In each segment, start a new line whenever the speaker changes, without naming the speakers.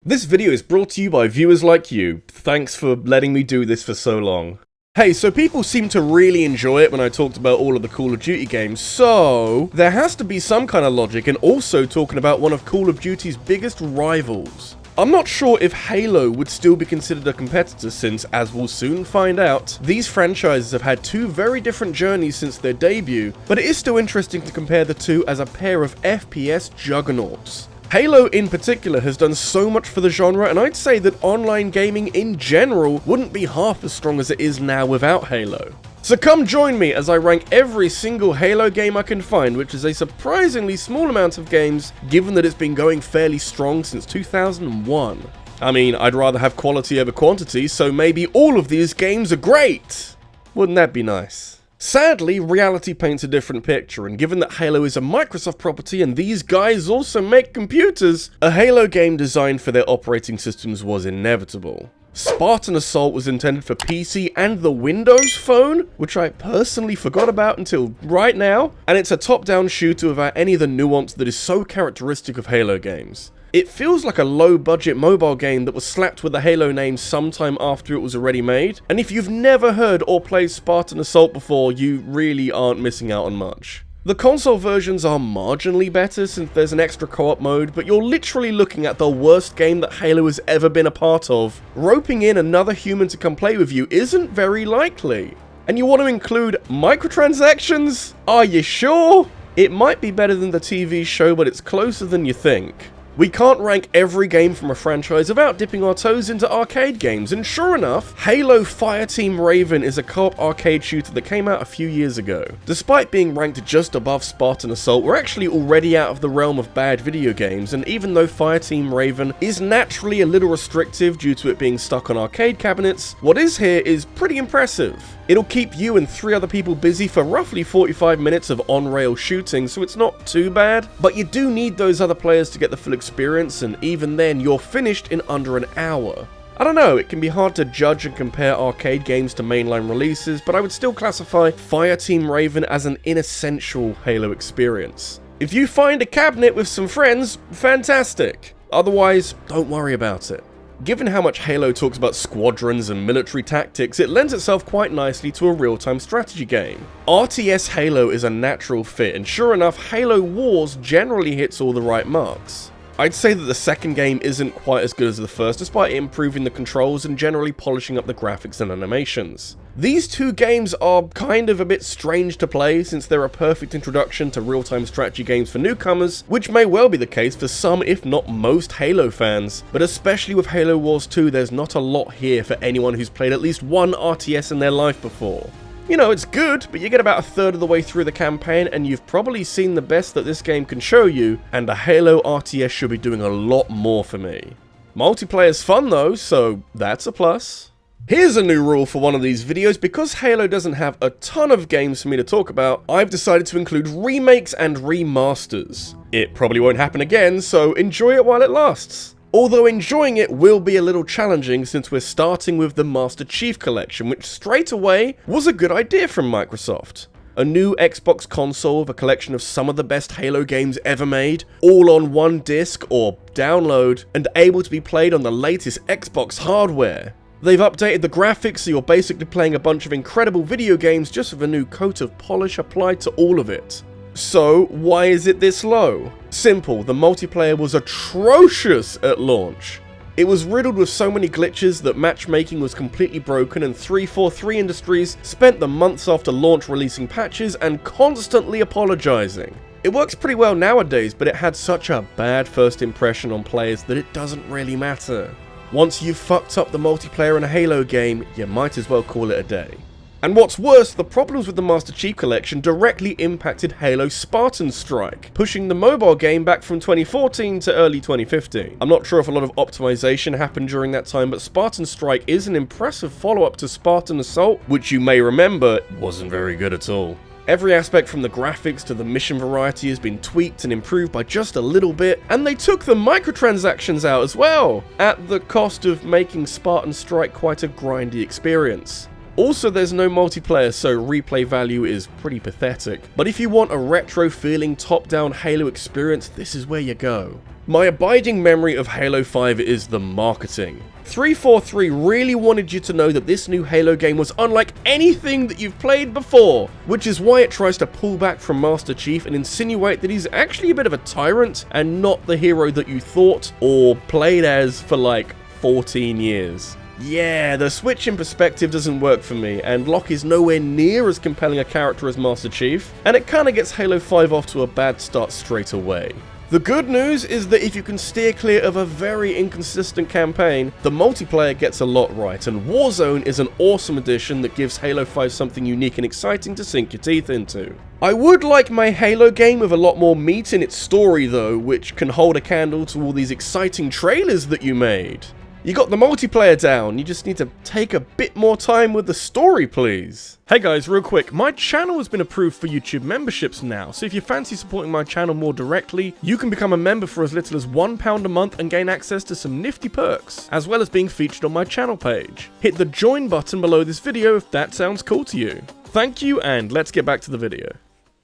This video is brought to you by viewers like you. Thanks for letting me do this for so long. Hey, so people seem to really enjoy it when I talked about all of the Call of Duty games, so there has to be some kind of logic in also talking about one of Call of Duty's biggest rivals. I'm not sure if Halo would still be considered a competitor since, as we'll soon find out, these franchises have had two very different journeys since their debut, but it is still interesting to compare the two as a pair of FPS juggernauts. Halo in particular has done so much for the genre, and I'd say that online gaming in general wouldn't be half as strong as it is now without Halo. So come join me as I rank every single Halo game I can find, which is a surprisingly small amount of games given that it's been going fairly strong since 2001. I mean, I'd rather have quality over quantity, so maybe all of these games are great! Wouldn't that be nice? Sadly, reality paints a different picture, and given that Halo is a Microsoft property and these guys also make computers, a Halo game designed for their operating systems was inevitable. Spartan Assault was intended for PC and the Windows Phone, which I personally forgot about until right now, and it's a top-down shooter without any of the nuance that is so characteristic of Halo games. It feels like a low-budget mobile game that was slapped with the Halo name sometime after it was already made, and if you've never heard or played Spartan Assault before, you really aren't missing out on much. The console versions are marginally better since there's an extra co-op mode, but you're literally looking at the worst game that Halo has ever been a part of. Roping in another human to come play with you isn't very likely. And you want to include microtransactions? Are you sure? It might be better than the TV show, but it's closer than you think. We can't rank every game from a franchise without dipping our toes into arcade games, and sure enough, Halo Fireteam Raven is a co-op arcade shooter that came out a few years ago. Despite being ranked just above Spartan Assault, we're actually already out of the realm of bad video games, and even though Fireteam Raven is naturally a little restrictive due to it being stuck on arcade cabinets, what is here is pretty impressive. It'll keep you and 3 other people busy for roughly 45 minutes of on-rail shooting, so it's not too bad, but you do need those other players to get the full experience, and even then, you're finished in under an hour. I don't know, it can be hard to judge and compare arcade games to mainline releases, but I would still classify Fireteam Raven as an inessential Halo experience. If you find a cabinet with some friends, fantastic. Otherwise, don't worry about it. Given how much Halo talks about squadrons and military tactics, it lends itself quite nicely to a real-time strategy game. RTS Halo is a natural fit, and sure enough, Halo Wars generally hits all the right marks. I'd say that the second game isn't quite as good as the first, despite improving the controls and generally polishing up the graphics and animations. These two games are kind of a bit strange to play since they're a perfect introduction to real-time strategy games for newcomers, which may well be the case for some if not most Halo fans, but especially with Halo Wars 2 there's not a lot here for anyone who's played at least one RTS in their life before. You know, it's good, but you get about a third of the way through the campaign and you've probably seen the best that this game can show you, and a Halo RTS should be doing a lot more for me. Multiplayer's fun though, so that's a plus. Here's a new rule for one of these videos. Because Halo doesn't have a ton of games for me to talk about, I've decided to include remakes and remasters. It probably won't happen again, so enjoy it while it lasts. Although enjoying it will be a little challenging since we're starting with the Master Chief Collection, which straight away was a good idea from Microsoft. A new Xbox console with a collection of some of the best Halo games ever made, all on one disc or download, and able to be played on the latest Xbox hardware. They've updated the graphics so you're basically playing a bunch of incredible video games just with a new coat of polish applied to all of it. So, why is it this low? Simple, the multiplayer was atrocious at launch. It was riddled with so many glitches that matchmaking was completely broken, and 343 Industries spent the months after launch releasing patches and constantly apologizing. It works pretty well nowadays, but it had such a bad first impression on players that it doesn't really matter. Once you've fucked up the multiplayer in a Halo game, you might as well call it a day. And what's worse, the problems with the Master Chief Collection directly impacted Halo Spartan Strike, pushing the mobile game back from 2014 to early 2015. I'm not sure if a lot of optimization happened during that time, but Spartan Strike is an impressive follow-up to Spartan Assault, which you may remember wasn't very good at all. Every aspect from the graphics to the mission variety has been tweaked and improved by just a little bit, and they took the microtransactions out as well, at the cost of making Spartan Strike quite a grindy experience. Also, there's no multiplayer, so replay value is pretty pathetic. But if you want a retro-feeling top-down Halo experience, this is where you go. My abiding memory of Halo 5 is the marketing. 343 really wanted you to know that this new Halo game was unlike anything that you've played before, which is why it tries to pull back from Master Chief and insinuate that he's actually a bit of a tyrant and not the hero that you thought or played as for like 14 years. Yeah, the switch in perspective doesn't work for me, and Locke is nowhere near as compelling a character as Master Chief, and it kinda gets Halo 5 off to a bad start straight away. The good news is that if you can steer clear of a very inconsistent campaign, the multiplayer gets a lot right, and Warzone is an awesome addition that gives Halo 5 something unique and exciting to sink your teeth into. I would like my Halo game with a lot more meat in its story though, which can hold a candle to all these exciting trailers that you made. You got the multiplayer down, you just need to take a bit more time with the story, please. Hey guys, real quick, my channel has been approved for YouTube memberships now, so if you fancy supporting my channel more directly, you can become a member for as little as £1 a month and gain access to some nifty perks, as well as being featured on my channel page. Hit the join button below this video if that sounds cool to you. Thank you, and let's get back to the video.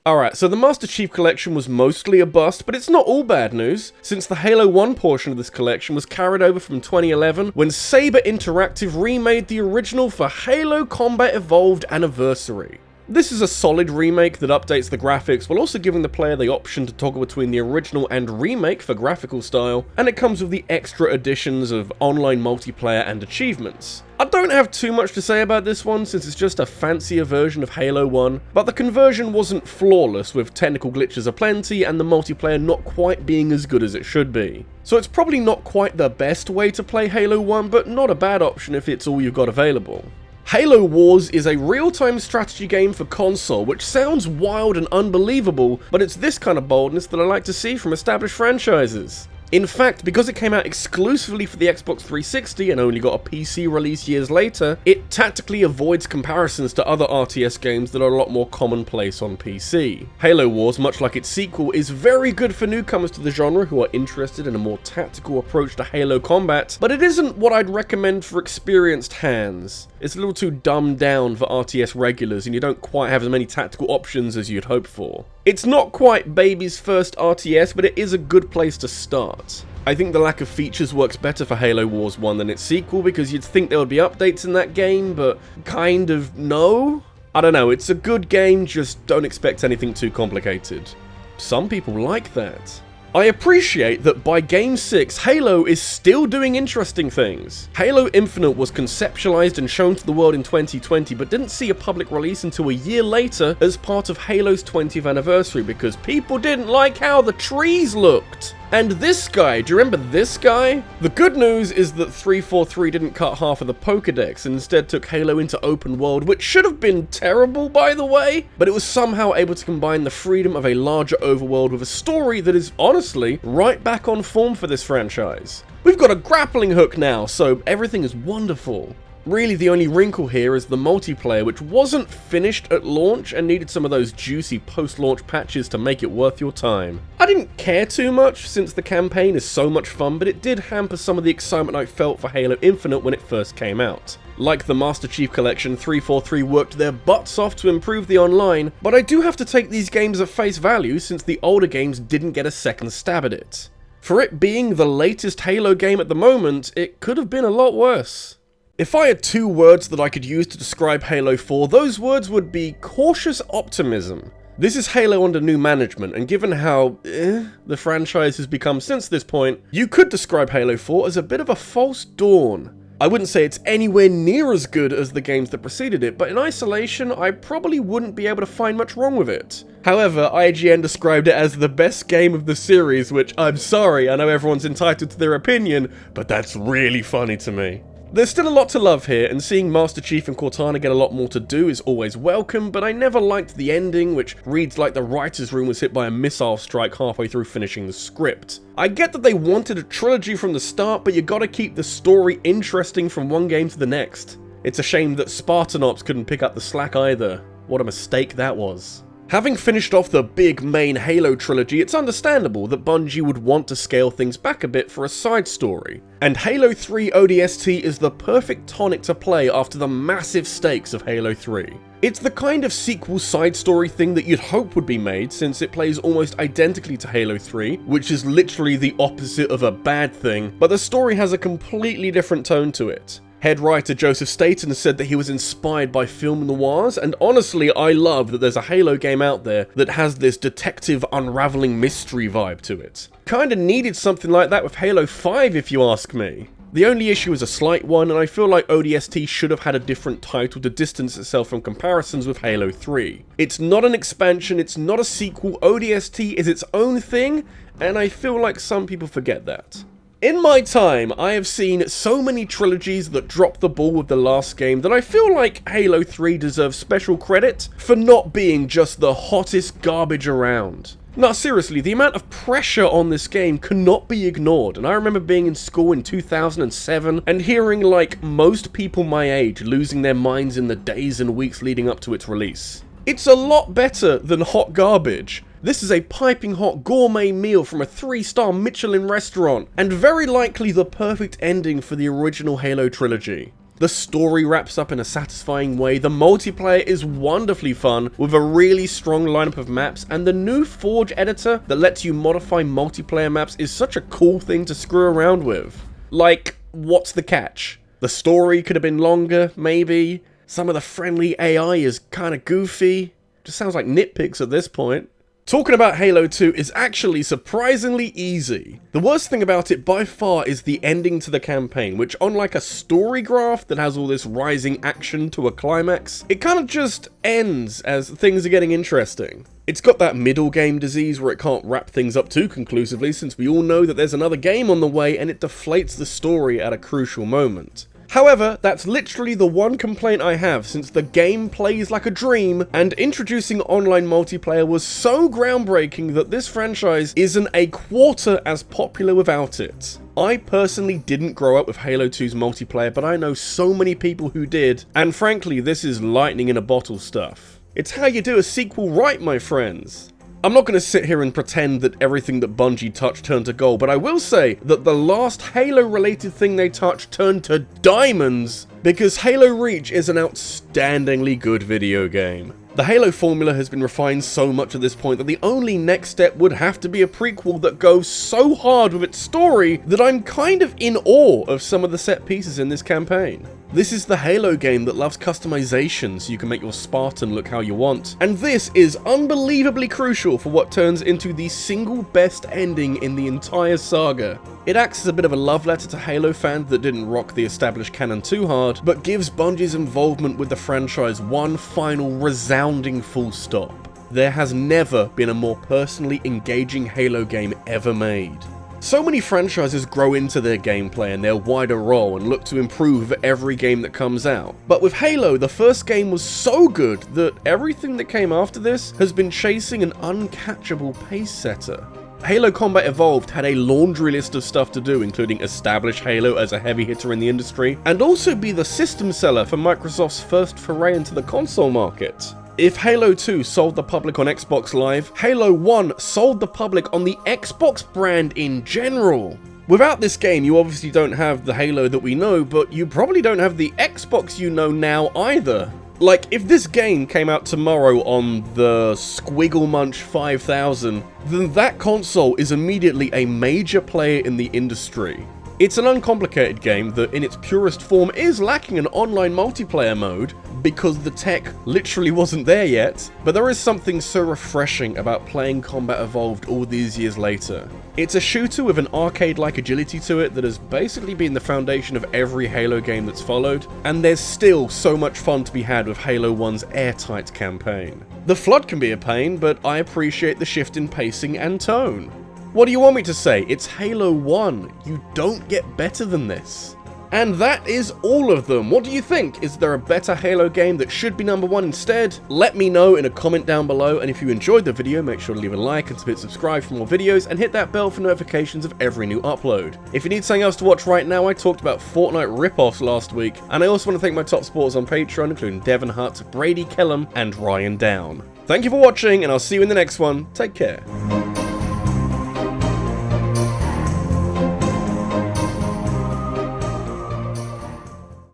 Alright, so the Master Chief collection was mostly a bust, but it's not all bad news, since the Halo 1 portion of this collection was carried over from 2011 when Saber Interactive remade the original for Halo Combat Evolved Anniversary. This is a solid remake that updates the graphics while also giving the player the option to toggle between the original and remake for graphical style, and it comes with the extra additions of online multiplayer and achievements. I don't have too much to say about this one since it's just a fancier version of Halo 1, but the conversion wasn't flawless with technical glitches aplenty and the multiplayer not quite being as good as it should be. So it's probably not quite the best way to play Halo 1, but not a bad option if it's all you've got available. Halo Wars is a real-time strategy game for console, which sounds wild and unbelievable, but it's this kind of boldness that I like to see from established franchises. In fact, because it came out exclusively for the Xbox 360 and only got a PC release years later, it tactically avoids comparisons to other RTS games that are a lot more commonplace on PC. Halo Wars, much like its sequel, is very good for newcomers to the genre who are interested in a more tactical approach to Halo combat, but it isn't what I'd recommend for experienced hands. It's a little too dumbed down for RTS regulars, and you don't quite have as many tactical options as you'd hope for. It's not quite baby's first RTS, but it is a good place to start. I think the lack of features works better for Halo Wars 1 than its sequel, because you'd think there would be updates in that game, but kind of no? I don't know, it's a good game, just don't expect anything too complicated. Some people like that. I appreciate that by Game 6, Halo is still doing interesting things. Halo Infinite was conceptualized and shown to the world in 2020, but didn't see a public release until a year later as part of Halo's 20th anniversary because people didn't like how the trees looked. And this guy, do you remember this guy? The good news is that 343 didn't cut half of the Pokédex and instead took Halo into open world, which should have been terrible by the way, but it was somehow able to combine the freedom of a larger overworld with a story that is honestly right back on form for this franchise. We've got a grappling hook now, so everything is wonderful. Really, the only wrinkle here is the multiplayer, which wasn't finished at launch and needed some of those juicy post-launch patches to make it worth your time. I didn't care too much since the campaign is so much fun, but it did hamper some of the excitement I felt for Halo Infinite when it first came out. Like the Master Chief Collection, 343 worked their butts off to improve the online, but I do have to take these games at face value since the older games didn't get a second stab at it. For it being the latest Halo game at the moment, it could have been a lot worse. If I had two words that I could use to describe Halo 4, those words would be cautious optimism. This is Halo under new management, and given how the franchise has become since this point, you could describe Halo 4 as a bit of a false dawn. I wouldn't say it's anywhere near as good as the games that preceded it, but in isolation, I probably wouldn't be able to find much wrong with it. However, IGN described it as the best game of the series, which I'm sorry, I know everyone's entitled to their opinion, but that's really funny to me. There's still a lot to love here, and seeing Master Chief and Cortana get a lot more to do is always welcome, but I never liked the ending, which reads like the writer's room was hit by a missile strike halfway through finishing the script. I get that they wanted a trilogy from the start, but you gotta keep the story interesting from one game to the next. It's a shame that Spartan Ops couldn't pick up the slack either. What a mistake that was. Having finished off the big main Halo trilogy, it's understandable that Bungie would want to scale things back a bit for a side story. And Halo 3 ODST is the perfect tonic to play after the massive stakes of Halo 3. It's the kind of sequel side story thing that you'd hope would be made, since it plays almost identically to Halo 3, which is literally the opposite of a bad thing, but the story has a completely different tone to it. Head writer Joseph Staten said that he was inspired by film noirs, and honestly, I love that there's a Halo game out there that has this detective unraveling mystery vibe to it. Kinda needed something like that with Halo 5 if you ask me. The only issue is a slight one, and I feel like ODST should have had a different title to distance itself from comparisons with Halo 3. It's not an expansion, it's not a sequel, ODST is its own thing, and I feel like some people forget that. In my time, I have seen so many trilogies that dropped the ball with the last game that I feel like Halo 3 deserves special credit for not being just the hottest garbage around. No, seriously, the amount of pressure on this game cannot be ignored, and I remember being in school in 2007 and hearing like most people my age losing their minds in the days and weeks leading up to its release. It's a lot better than hot garbage. This is a piping hot gourmet meal from a 3-star Michelin restaurant, and very likely the perfect ending for the original Halo trilogy. The story wraps up in a satisfying way, the multiplayer is wonderfully fun, with a really strong lineup of maps, and the new Forge editor that lets you modify multiplayer maps is such a cool thing to screw around with. Like, what's the catch? The story could have been longer, maybe? Some of the friendly AI is kinda goofy? Just sounds like nitpicks at this point. Talking about Halo 2 is actually surprisingly easy. The worst thing about it by far is the ending to the campaign, which unlike a story graph that has all this rising action to a climax, it kind of just ends as things are getting interesting. It's got that middle game disease where it can't wrap things up too conclusively, since we all know that there's another game on the way and it deflates the story at a crucial moment. However, that's literally the one complaint I have, since the game plays like a dream, and introducing online multiplayer was so groundbreaking that this franchise isn't a quarter as popular without it. I personally didn't grow up with Halo 2's multiplayer, but I know so many people who did, and frankly, this is lightning in a bottle stuff. It's how you do a sequel right, my friends. I'm not going to sit here and pretend that everything that Bungie touched turned to gold, but I will say that the last Halo-related thing they touched turned to diamonds, because Halo Reach is an outstandingly good video game. The Halo formula has been refined so much at this point that the only next step would have to be a prequel that goes so hard with its story that I'm kind of in awe of some of the set pieces in this campaign. This is the Halo game that loves customization so you can make your Spartan look how you want, and this is unbelievably crucial for what turns into the single best ending in the entire saga. It acts as a bit of a love letter to Halo fans that didn't rock the established canon too hard, but gives Bungie's involvement with the franchise one final resounding full stop. There has never been a more personally engaging Halo game ever made. So many franchises grow into their gameplay and their wider role and look to improve every game that comes out. But with Halo, the first game was so good that everything that came after this has been chasing an uncatchable pace setter. Halo Combat Evolved had a laundry list of stuff to do, including establish Halo as a heavy hitter in the industry, and also be the system seller for Microsoft's first foray into the console market. If Halo 2 sold the public on Xbox Live, Halo 1 sold the public on the Xbox brand in general. Without this game, you obviously don't have the Halo that we know, but you probably don't have the Xbox you know now either. Like, if this game came out tomorrow on the Squiggle Munch 5000, then that console is immediately a major player in the industry. It's an uncomplicated game that in its purest form is lacking an online multiplayer mode because the tech literally wasn't there yet, but there is something so refreshing about playing Combat Evolved all these years later. It's a shooter with an arcade-like agility to it that has basically been the foundation of every Halo game that's followed, and there's still so much fun to be had with Halo 1's airtight campaign. The Flood can be a pain, but I appreciate the shift in pacing and tone. What do you want me to say? It's Halo 1. You don't get better than this. And that is all of them. What do you think? Is there a better Halo game that should be number 1 instead? Let me know in a comment down below, and if you enjoyed the video, make sure to leave a like and hit subscribe for more videos, and hit that bell for notifications of every new upload. If you need something else to watch right now, I talked about Fortnite ripoffs last week, and I also want to thank my top supporters on Patreon, including Devon Hutt, Brady Kellum, and Ryan Down. Thank you for watching, and I'll see you in the next one. Take care.